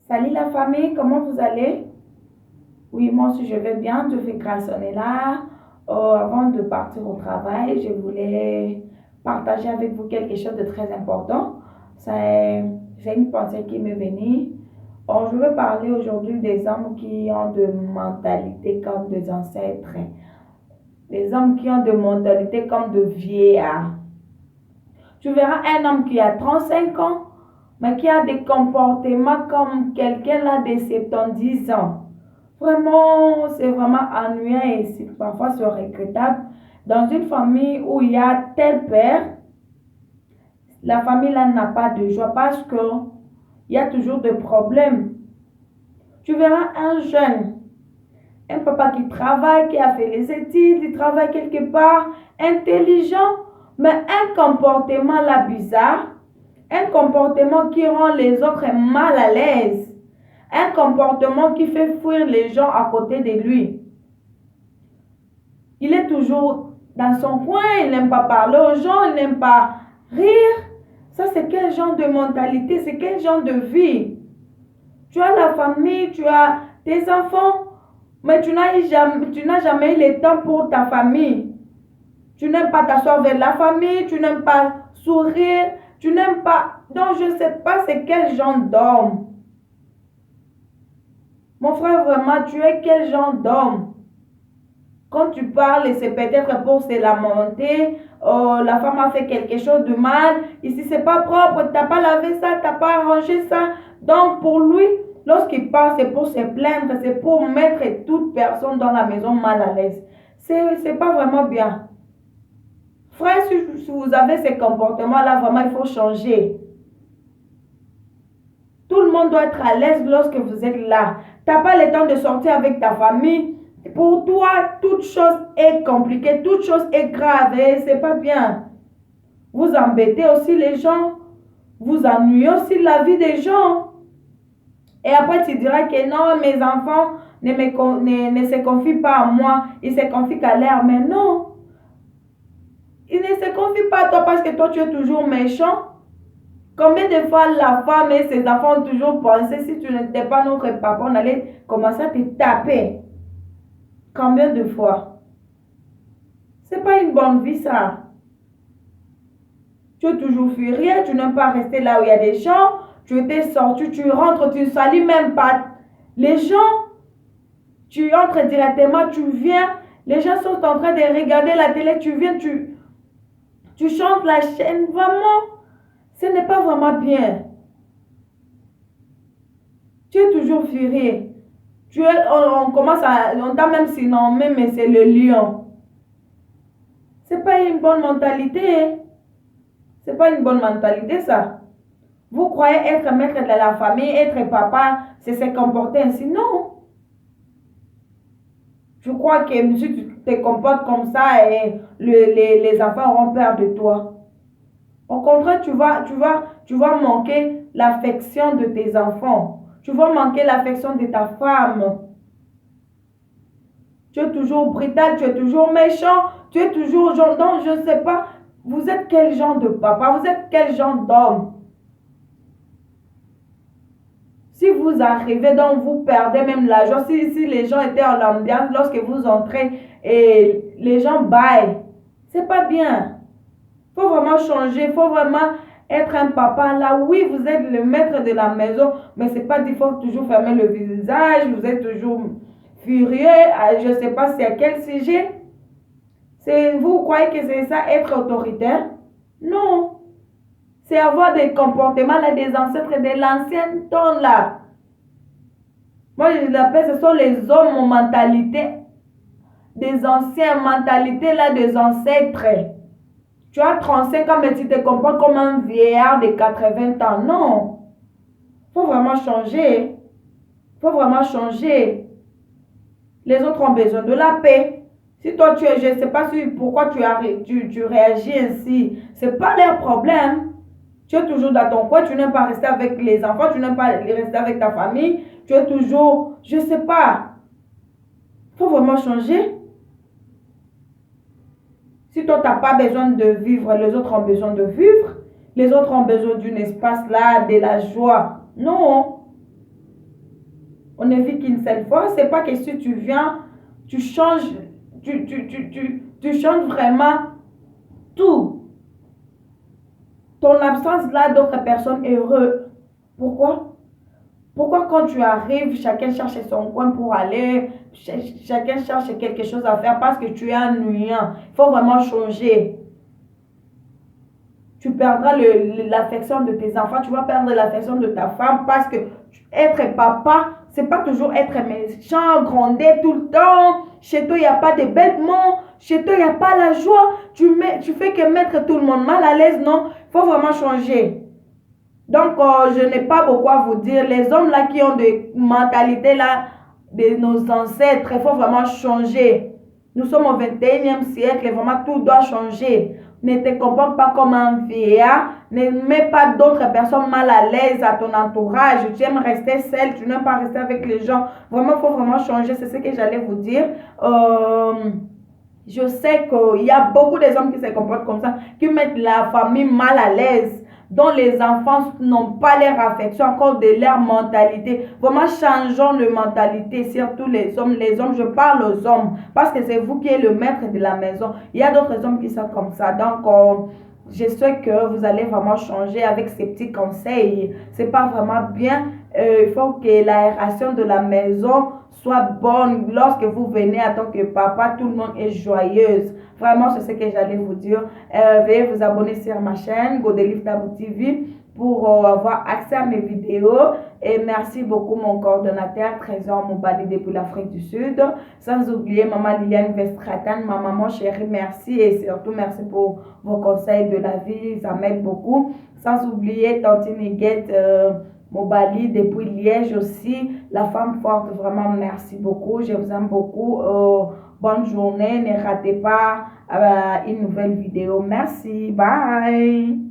Salut la famille, comment vous allez? Oui, moi aussi je vais bien, Dieu fait grâce, on est là. Avant de partir au travail, je voulais partager avec vous quelque chose de très important. C'est une pensée qui m'est venue. Je veux parler aujourd'hui des hommes qui ont de mentalité comme des ancêtres. Des hommes qui ont de mentalité comme de vieillards. Tu verras un homme qui a 35 ans, mais qui a des comportements comme quelqu'un là de 70 ans. Vraiment, c'est vraiment ennuyant et parfois c'est regrettable. Dans une famille où il y a tel père, la famille là n'a pas de joie parce que il y a toujours des problèmes. Tu verras un jeune, un papa qui travaille, qui a fait les études, il travaille quelque part, intelligent, mais un comportement là bizarre, un comportement qui rend les autres mal à l'aise, un comportement qui fait fuir les gens à côté de lui. Il est toujours dans son coin, il n'aime pas parler aux gens, il n'aime pas rire. Ça, c'est quel genre de mentalité, c'est quel genre de vie? Tu as la famille, tu as tes enfants, mais tu n'as jamais eu le temps pour ta famille. Tu n'aimes pas t'asseoir vers la famille, tu n'aimes pas sourire, tu n'aimes pas... Donc, je ne sais pas c'est quel genre d'homme. Mon frère, vraiment, tu es quel genre d'homme? Quand tu parles, c'est peut-être pour se lamenter, la femme a fait quelque chose de mal, ici c'est pas propre, tu n'as pas lavé ça, tu n'as pas arrangé ça. Donc pour lui, lorsqu'il parle, c'est pour se plaindre, c'est pour mettre toute personne dans la maison mal à l'aise. C'est pas vraiment bien. Frère, si vous avez ces comportements-là, vraiment, il faut changer. Tout le monde doit être à l'aise lorsque vous êtes là. Tu n'as pas le temps de sortir avec ta famille. Pour toi, toute chose est compliquée, toute chose est grave et c'est pas bien. Vous embêtez aussi les gens, vous ennuyez aussi la vie des gens. Et après, tu diras que non, mes enfants ne se confient pas à moi, ils se confient qu'à l'air. Mais non, ils ne se confient pas à toi parce que toi, tu es toujours méchant. Combien de fois la femme et ses enfants ont toujours pensé, si tu n'étais pas notre papa, on allait commencer à te taper. Combien de fois? C'est pas une bonne vie, ça. Tu es toujours furieux, tu n'aimes pas rester là où il y a des gens. Tu étais sorti, tu rentres, tu ne salues même pas les gens. Tu entres directement, tu viens. Les gens sont en train de regarder la télé, tu viens, tu chantes la chaîne. Vraiment, ce n'est pas vraiment bien. Tu es toujours furieux. On t'a même surnommé, mais c'est le lion. C'est pas une bonne mentalité. C'est pas une bonne mentalité, ça. Vous croyez être maître de la famille, être papa, c'est se comporter ainsi? Non. Je crois que si tu te comportes comme ça, les enfants auront peur de toi. Au contraire, tu vas manquer l'affection de tes enfants. Tu vas manquer l'affection de ta femme. Tu es toujours brutal, tu es toujours méchant, tu es toujours genre, donc je ne sais pas, vous êtes quel genre de papa, vous êtes quel genre d'homme? Si vous arrivez, donc vous perdez même l'argent. Si les gens étaient en ambiance, lorsque vous entrez et les gens baillent, c'est pas bien. Il faut vraiment changer, il faut vraiment être un papa là. Oui, vous êtes le maître de la maison, mais c'est pas dit, il faut toujours fermer le visage, vous êtes toujours furieux, je ne sais pas c'est à quel sujet. Vous croyez que c'est ça, être autoritaire? Non. C'est avoir des comportements là, des ancêtres de l'ancien temps là. Moi, je l'appelle, ce sont les hommes aux mentalités, des anciens mentalités là, des ancêtres. Tu as 35 ans, mais tu te comportes comme un vieillard de 80 ans. Non. Il faut vraiment changer. Il faut vraiment changer. Les autres ont besoin de la paix. Si toi, je ne sais pas pourquoi tu réagis ainsi. Ce n'est pas leur problème. Tu es toujours dans ton coin, tu n'aimes pas rester avec les enfants, tu n'aimes pas rester avec ta famille. Tu es toujours, je ne sais pas. Il faut vraiment changer. Si toi, tu n'as pas besoin de vivre, les autres ont besoin de vivre. Les autres ont besoin d'un espace là, de la joie. Non. On ne vit qu'une seule fois. C'est pas que si tu viens, tu changes, tu changes vraiment tout. Ton absence là, d'autres personnes heureuses. Pourquoi? Pourquoi quand tu arrives, chacun cherche son coin pour aller, chacun cherche quelque chose à faire parce que tu es ennuyant. Il faut vraiment changer. Tu perdras l'affection de tes enfants, tu vas perdre l'affection de ta femme parce que être papa, c'est pas toujours être méchant, gronder tout le temps. Chez toi, il n'y a pas de belles mots. Chez toi, il n'y a pas la joie. Tu fais que mettre tout le monde mal à l'aise, non? Il faut vraiment changer. Donc, je n'ai pas beaucoup à vous dire. Les hommes là qui ont des mentalités là de nos ancêtres, il faut vraiment changer. Nous sommes au 21e siècle et vraiment tout doit changer. Ne te comporte pas comme un vieillard. Ne mets pas d'autres personnes mal à l'aise à ton entourage. Tu aimes rester seul, tu n'aimes pas rester avec les gens. Vraiment, il faut vraiment changer. C'est ce que j'allais vous dire. Je sais qu'il y a beaucoup d'hommes qui se comportent comme ça, qui mettent la famille mal à l'aise, dont les enfants n'ont pas leur affection, encore de leur mentalité. Vraiment, changeons de mentalité, surtout les hommes. Les hommes, je parle aux hommes, parce que c'est vous qui êtes le maître de la maison. Il y a d'autres hommes qui sont comme ça. Donc, je sais que vous allez vraiment changer avec ces petits conseils. C'est pas vraiment bien. Il faut que l'aération de la maison soit bonne. Lorsque vous venez en tant que papa, tout le monde est joyeuse. Vraiment, c'est ce que j'allais vous dire. Veuillez vous abonner sur ma chaîne Godelive Tabou TV pour avoir accès à mes vidéos. Et merci beaucoup mon coordonnateur Trésor Moubali depuis l'Afrique du Sud. Sans oublier maman Liliane Vestratan, ma maman chérie, merci. Et surtout merci pour vos conseils de la vie, ça m'aide beaucoup. Sans oublier Tantine Guette Moubali depuis Liège aussi, la femme forte, vraiment merci beaucoup, je vous aime beaucoup. Bonne journée, ne ratez pas une nouvelle vidéo. Merci, bye.